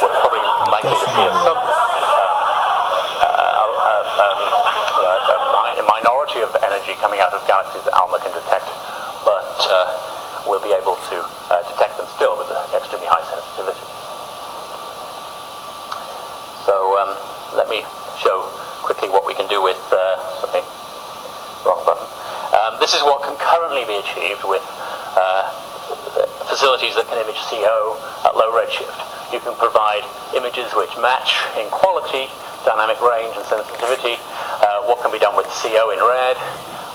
we're probably likely to see a minority of energy coming out of galaxies that ALMA can detect, but we'll be able to detect them still with extremely high sensitivity. So let me show quickly what we can do with something. Wrong button. This is what can currently be achieved with facilities that can image CO at low redshift. You can provide images which match in quality, dynamic range and sensitivity, what can be done with CO in red,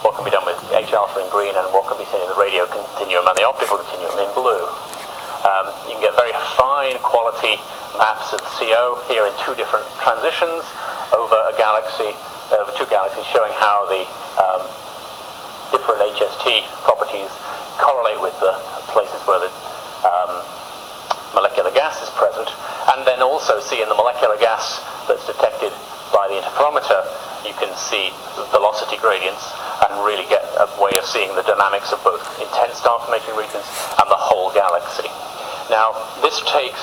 what can be done with H-alpha in green, and what can be seen in the radio continuum and the optical continuum in blue. You can get very fine quality maps of CO here in two different transitions over a galaxy, over two galaxies, showing how the different HST properties correlate with the places where the molecular gas is present, and then also see in the molecular gas that's detected by the interferometer, you can see velocity gradients and really get a way of seeing the dynamics of both intense star formation regions and the whole galaxy. Now, this takes,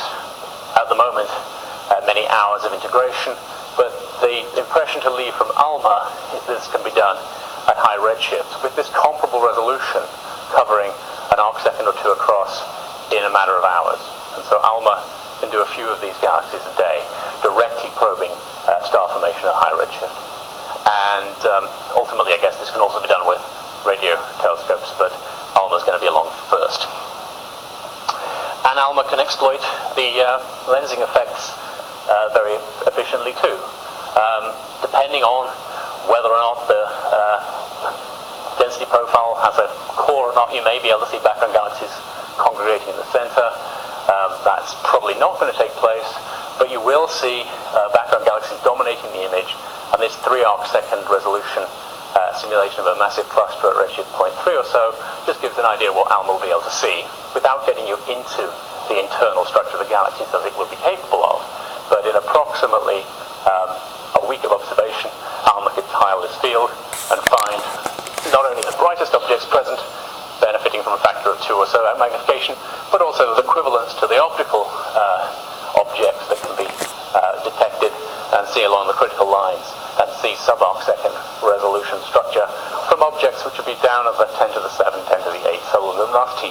at the moment, many hours of integration, but the impression to leave from ALMA is this can be done at high redshifts with this comparable resolution covering an arc second or two across in a matter of hours. And so ALMA can do a few of these galaxies a day, directly probing star formation at high redshift. And ultimately, I guess this can also be done with radio telescopes, but ALMA is going to be along first. And ALMA can exploit the lensing effects very efficiently too. Depending on whether or not the density profile has a core or not, you may be able to see background galaxies congregating in the center. That's probably not going to take place, but you will see background galaxies dominating the image, and this 3 arc second resolution simulation of a massive cluster at redshift 0.3 or so just gives an idea of what ALMA will be able to see without getting you into the internal structure of the galaxies as it will be capable of. But in approximately a week of observation, ALMA can tile this field and find not only the brightest objects present, benefiting from a factor of 2 or so at magnification, but also the equivalents to the optical objects that can be detected and see along the critical lines and see sub-arc second resolution structure from objects which would be down at the 10 to the 7, 10 to the 8 solar luminosity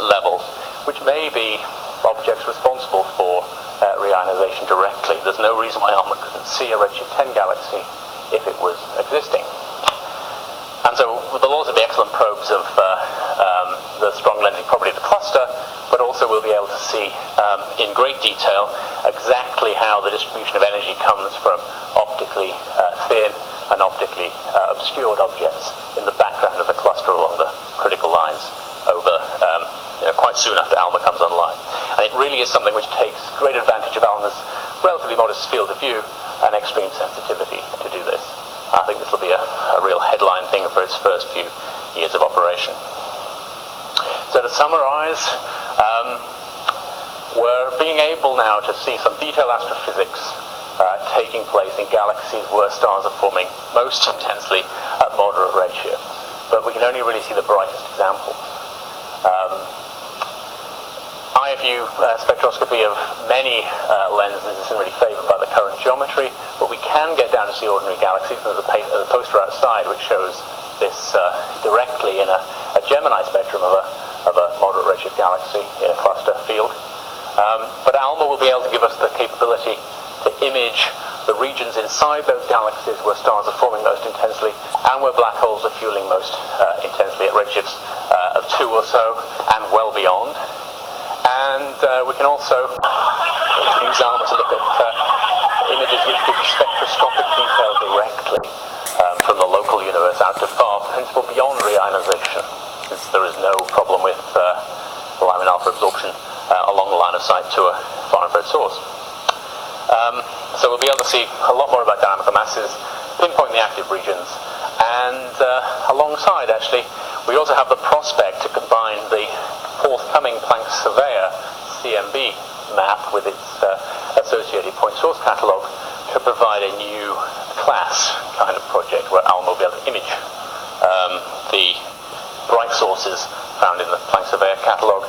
level, which may be objects responsible for reionization directly. There's no reason why ALMA couldn't see a redshift 10 galaxy if it was existing. And so there'll also be excellent probes of the strong lensing property of the cluster, but also we'll be able to see in great detail exactly how the distribution of energy comes from optically thin and optically obscured objects in the background of the cluster along the critical lines over quite soon after ALMA comes online. And it really is something which takes great advantage of ALMA's relatively modest field of view and extreme sensitivity to do this. I think this will be a real headline thing for its first few years of operation. So to summarize, we're being able now to see some detailed astrophysics taking place in galaxies where stars are forming most intensely at moderate redshift. But we can only really see the brightest examples. IFU spectroscopy of many lenses isn't really favored by the current geometry, but we can get down to see ordinary galaxies. There's a poster outside which shows this directly in a Gemini spectrum of a moderate redshift galaxy in a cluster field. But ALMA will be able to give us the capability to image the regions inside those galaxies where stars are forming most intensely and where black holes are fueling most intensely at redshifts of 2 or so and well beyond. And we can also use ALMA to look at images which give spectroscopic detail directly from the local universe out to far, potentially beyond reionization, since there is no problem with Lyman alpha absorption along the line of sight to a far infrared source. So we'll be able to see a lot more about dynamical masses, pinpoint the active regions, and alongside, actually, we also have the prospect to combine the forthcoming Planck Surveyor CMB map with its associated point source catalogue to provide a new class kind of project where ALMA will be able to image the bright sources found in the Planck Surveyor catalogue,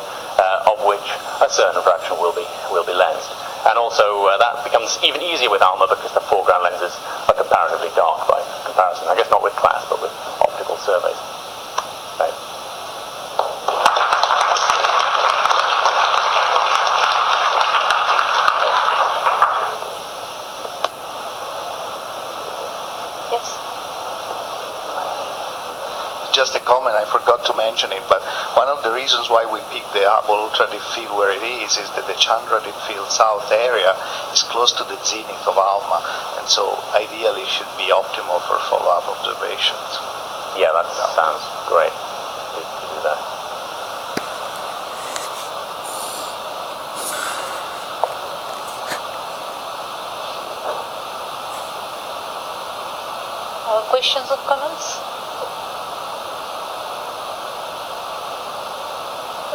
of which a certain fraction will be lensed. And also that becomes even easier with ALMA because the foreground lenses are comparatively dark by comparison. I guess not with class, but with optical surveys. Right. Yes. Just a comment, I forgot to mention it, but one of the reasons why we picked the Hubble ultra deep field where it is that the Chandra deep field south area is close to the zenith of ALMA, and so ideally should be optimal for follow-up observations. Yeah, that sounds great to do that. Questions or comments?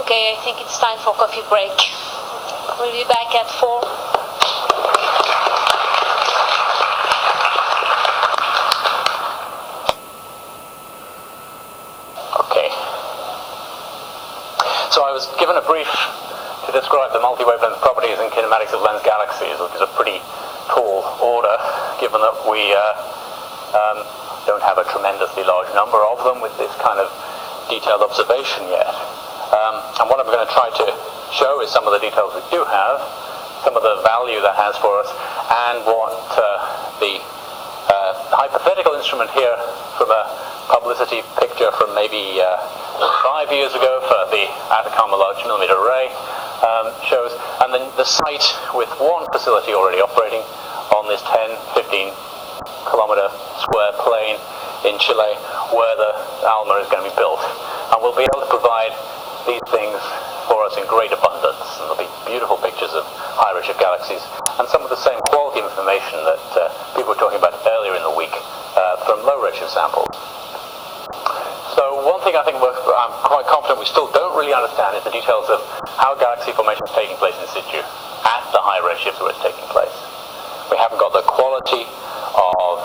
Okay, I think it's time for coffee break. We'll be back at 4. Okay. So I was given a brief to describe the multi-wavelength properties and kinematics of lens galaxies, which is a pretty tall order, given that we don't have a tremendously large number of them with this kind of detailed observation yet. And what I'm going to try to show is some of the details we do have, some of the value that has for us, and what the hypothetical instrument here from a publicity picture from maybe 5 years ago for the Atacama Large Millimeter Array shows, and then the site with one facility already operating on this 10-15 kilometer square plain in Chile where the ALMA is going to be built. And we'll be able to provide these things for us in great abundance, and there'll be beautiful pictures of high redshift galaxies and some of the same quality information that people were talking about earlier in the week from low redshift samples. So one thing I think I'm quite confident we still don't really understand is the details of how galaxy formation is taking place in situ at the high redshifts where it's taking place. We haven't got the quality of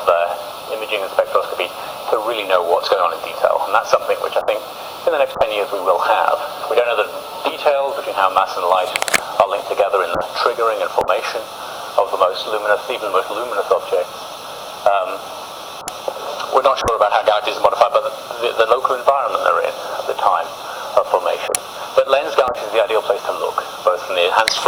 imaging and spectroscopy to really know what's going on in detail, and that's something which I think in the next 10 years we will have. We don't know the details between how mass and light are linked together in the triggering and formation of the most luminous, even the most luminous objects. We're not sure about how galaxies are modified by the local environment they're in at the time of formation. But lens galaxies is the ideal place to look, both from the enhanced